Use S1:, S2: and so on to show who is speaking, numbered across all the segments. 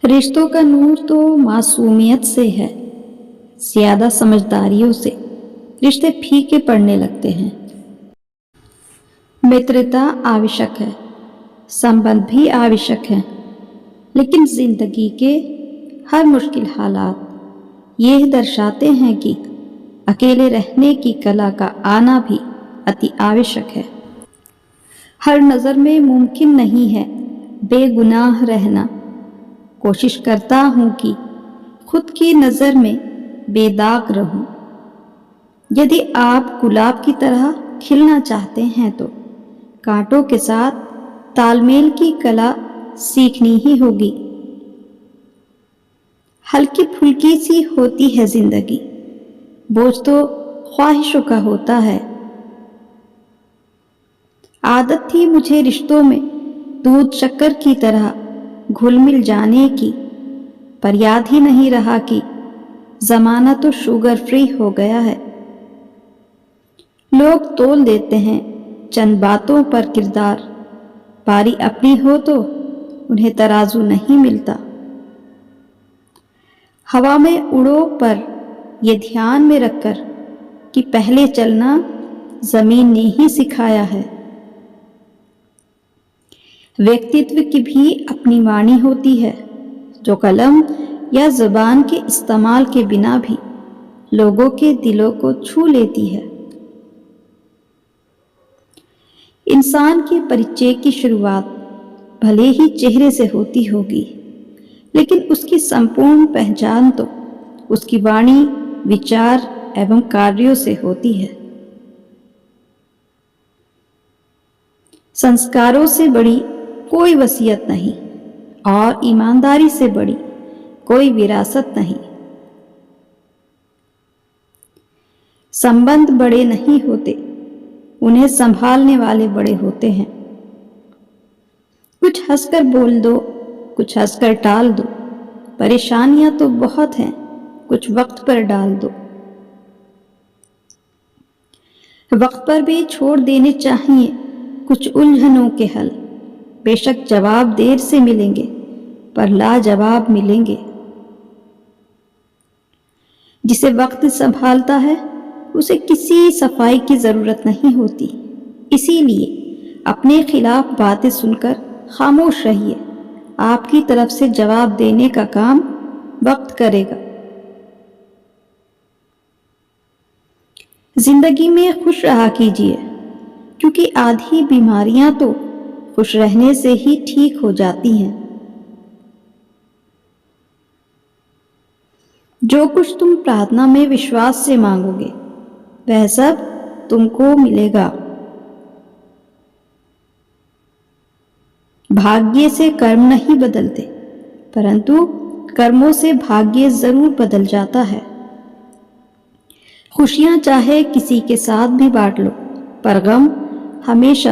S1: رشتوں کا نور تو معصومیت سے ہے، زیادہ سمجھداریوں سے رشتے پھیکے پڑنے لگتے ہیں۔ مترتا آوشک ہے، سمبندھ بھی آوشک ہے، لیکن زندگی کے ہر مشکل حالات یہ درشاتے ہیں کہ اکیلے رہنے کی کلا کا آنا بھی اتی آوشک ہے۔ ہر نظر میں ممکن نہیں ہے بے گناہ رہنا۔ کوشش کرتا ہوں کہ خود کی نظر میں بے داغ رہوں۔ یدی آپ گلاب کی طرح کھلنا چاہتے ہیں تو کانٹوں کے ساتھ تال میل کی کلا سیکھنی ہی ہوگی۔ ہلکی پھلکی سی ہوتی ہے زندگی، بوجھ تو خواہشوں کا ہوتا ہے۔ عادت تھی مجھے رشتوں میں دودھ شکر کی طرح گھل مل جانے کی، پر یاد ہی نہیں رہا کہ زمانہ تو شوگر فری ہو گیا ہے۔ لوگ تول دیتے ہیں چند باتوں پر کردار، باری اپنی ہو تو انہیں ترازو نہیں ملتا۔ ہوا میں اڑو پر یہ دھیان میں رکھ کر کہ پہلے چلنا زمین نے ہی سکھایا ہے۔ ویکتتو کی بھی اپنی وانی ہوتی ہے، جو قلم یا زبان کے استعمال کے بنا بھی لوگوں کے دلوں کو چھو لیتی ہے۔ انسان کے پریچے کی شروعات بھلے ہی چہرے سے ہوتی ہوگی، لیکن اس کی سمپورن پہچان تو اس کی وانی، وچار ایوم کاریوں سے ہوتی ہے۔ سنسکاروں سے بڑی کوئی وصیت نہیں اور ایمانداری سے بڑی کوئی وراثت نہیں۔ سمبندھ بڑے نہیں ہوتے، انہیں سنبھالنے والے بڑے ہوتے ہیں۔ کچھ ہنس کر بول دو، کچھ ہنس کر ٹال دو، پریشانیاں تو بہت ہیں، کچھ وقت پر ڈال دو۔ وقت پر بھی چھوڑ دینے چاہیے کچھ الجھنوں کے حل، بے شک جواب دیر سے ملیں گے پر لاجواب ملیں گے۔ جسے وقت سنبھالتا ہے اسے کسی صفائی کی ضرورت نہیں ہوتی، اسی لیے اپنے خلاف باتیں سن کر خاموش رہیے، آپ کی طرف سے جواب دینے کا کام وقت کرے گا۔ زندگی میں خوش رہا کیجیے، کیونکہ آدھی بیماریاں تو خوش رہنے سے ہی ٹھیک ہو جاتی ہیں۔ جو کچھ تم پرارتھنا میں وشواس سے مانگو گے وہ سب تم کو ملے گا۔ بھاگیہ سے کرم نہیں بدلتے، پرنتو کرموں سے بھاگیہ ضرور بدل جاتا ہے۔ خوشیاں چاہے کسی کے ساتھ بھی بانٹ لو، پر غم ہمیشہ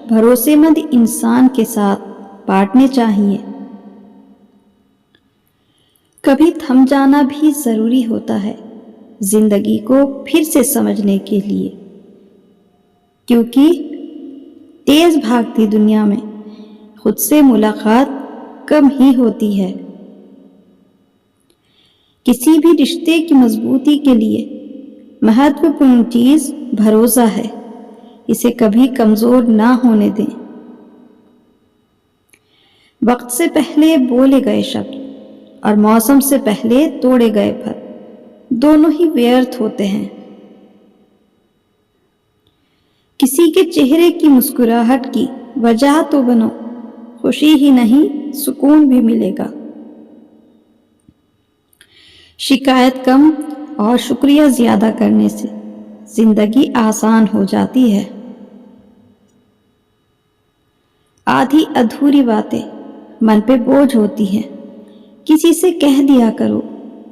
S1: بھروسے مند انسان کے ساتھ بانٹنے چاہیے۔ کبھی تھم جانا بھی ضروری ہوتا ہے زندگی کو پھر سے سمجھنے کے لیے، کیونکہ تیز بھاگتی دنیا میں خود سے ملاقات کم ہی ہوتی ہے۔ کسی بھی رشتے کی مضبوطی کے لیے مہتوپورن چیز بھروسہ ہے، اسے کبھی کمزور نہ ہونے دیں۔ وقت سے پہلے بولے گئے شبد اور موسم سے پہلے توڑے گئے پھل دونوں ہی ویرتھ ہوتے ہیں۔ کسی کے چہرے کی مسکراہٹ کی وجہ تو بنو، خوشی ہی نہیں سکون بھی ملے گا۔ شکایت کم اور شکریہ زیادہ کرنے سے زندگی آسان ہو جاتی ہے۔ آدھی ادھوری باتیں من پہ بوجھ ہوتی ہیں، کسی سے کہہ دیا کرو،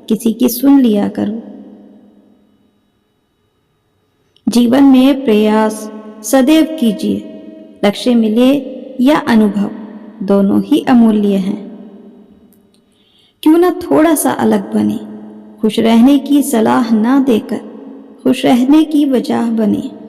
S1: کسی کی سن لیا کرو۔ جیون میں پریاس سدیو کیجیے، لکشیہ ملے یا انوبھو دونوں ہی امولیہ ہیں۔ کیوں نہ تھوڑا سا الگ بنے، خوش رہنے کی صلاح نہ دے کر خوش رہنے کی وجہ بنے۔